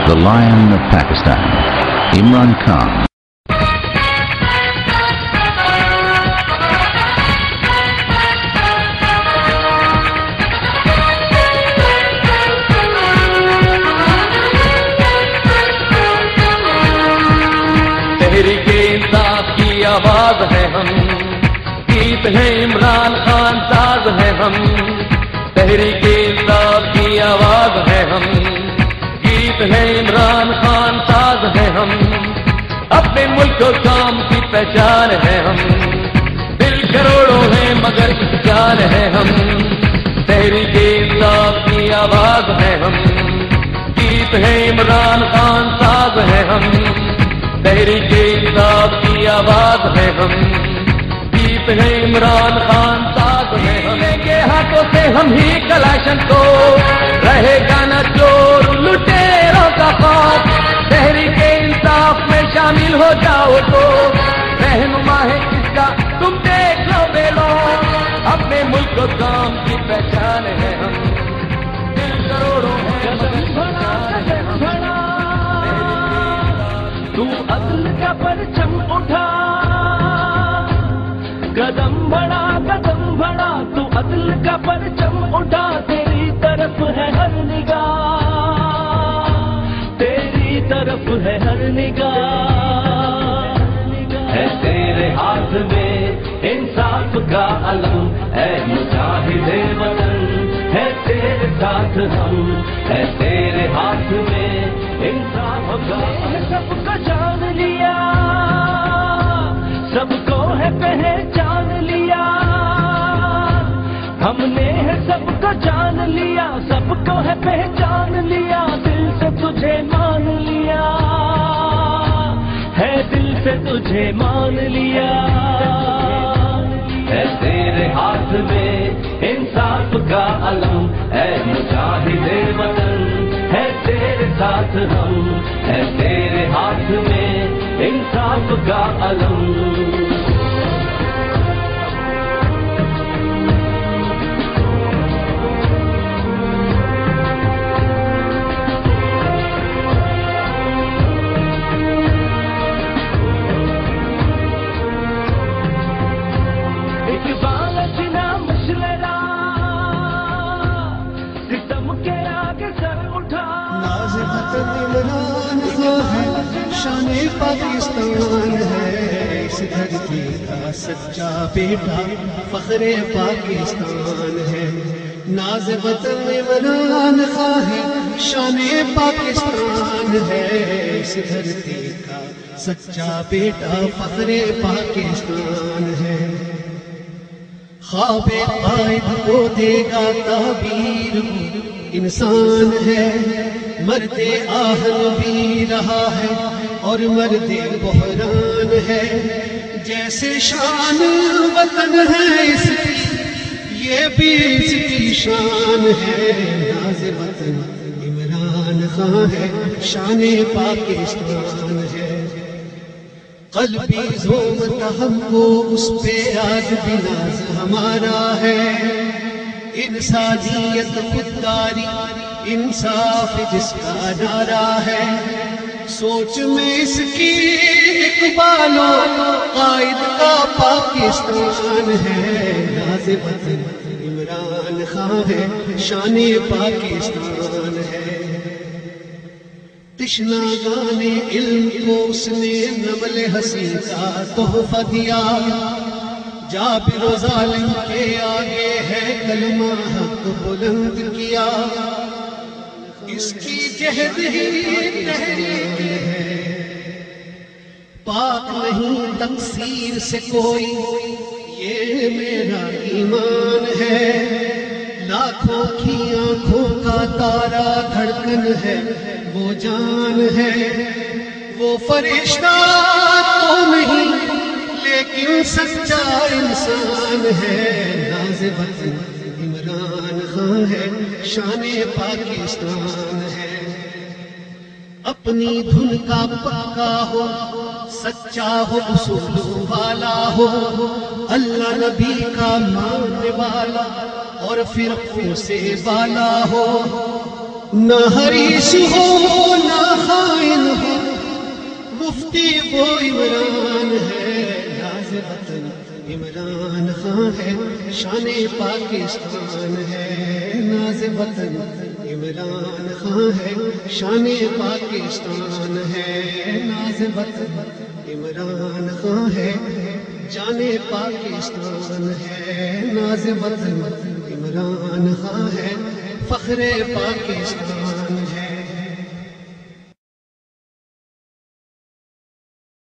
the Lion of Pakistan, Imran Khan. Tehreek Insaf کی آواز ہے ہم، گیت ہے عمران خان ساز ہے ہم. تحریک انصاف کی آواز ہے ہم، گیت ہے عمران خان ساز ہے ہم. اپنے ملک و کام کی پہچان ہے ہم، دل کروڑوں ہیں مگر جان ہے ہم. تحریک انصاف کی آواز ہے ہم، گیت ہے عمران خان ساز ہے ہم. تحریک انصاف کی آواز ہے ہم، گیت ہے عمران خان ساز ہے ہم. لیں گے ہاتھوں سے ہم ہی کلاشن کو، رہے گا نہ چور لٹیروں کا خوف. تحریک انصاف میں شامل ہو جاؤ تو رہنما ہے کس کا تم دیکھ لو بے لو. اپنے ملک و کام کی پہچان ہے ہم، دل کروڑوں ہے تو عدل کا پرچم اٹھا، قدم بڑھا تو عدل کا پرچم اٹھا. تیری طرف ہے ہر نگاہ، تیری طرف ہے ہر نگاہ. ہے تیرے ہاتھ میں انصاف کا علم، اے مجاہد وطن ہے تیرے ساتھ ہم. ہے تیرے ہاتھ میں انصاف کا سب کو جان لیا، سب کو ہے پہچان لیا. ہم نے ہے سب کو جان لیا، سب کو ہے پہچان لیا. دل سے تجھے مان لیا، ہے دل سے تجھے مان لیا. ہے تیرے ہاتھ میں انصاف کا علم، اے مجاہد وطن ہے تیرے ساتھ ہم. ہے تیرے ہاتھ میں انصاف کا علم. شان پاکستان ہے اس دھرتی کا سچا بیٹا، فخر پاکستان ہے. ناز وطن عمران خان ہے، شان پاکستان ہے اس دھرتی کا سچا بیٹا، فخر پاکستان ہے. خواب قائد کو دے گا تعبیر انسان ہے، مرد آہن بھی رہا ہے اور مرد بحران ہے. جیسے شان وطن ہے اس کی، یہ بھی اس کی شان ہے. ناز وطن عمران خان ہے، شان پاکستان ہے. قلبی زوم تھا ہم کو اس پہ آج بھی ناز ہمارا ہے. انسانیت خودداری انصاف جس کا نعرہ ہے، سوچ میں اس کی اقبال و قائد کا پاکستان ہے. ناز وطن عمران خان ہے، شان پاکستان ہے. تشنا گانے علم کو اس نے نمل حسین کا تحفہ دیا. جابر و ظالم کے آگے ہے کلمہ حق بلند کیا. اس کی جہد ہی تحریک ہے، پاک نہیں تقصیر سے کوئی، یہ میرا ایمان ہے. لاکھوں کی آنکھوں کا تارا دھڑکن ہے، وہ جان ہے. وہ فرشتہ تو نہیں لیکن سچا انسان ہے. ناز وطن عمران خان ہے، شان پاکستان ہے. اپنی دھن کا پکا ہو، سچا ہو، اصولوں والا ہو، اللہ نبی کا ماننے والا اور فرقوں سے بالا ہو. نہ حریص ہو نہ مفتی وہ عمران ہے، ناز وطن عمران خان ہے، شان پاکستان ہے، ناز وطن عمران خان ہے، شان پاکستان ہے، ناز وطن عمران خان ہے، جان پاکستان ہے، ناز وطن عمران خان ہے، فخر پاکستان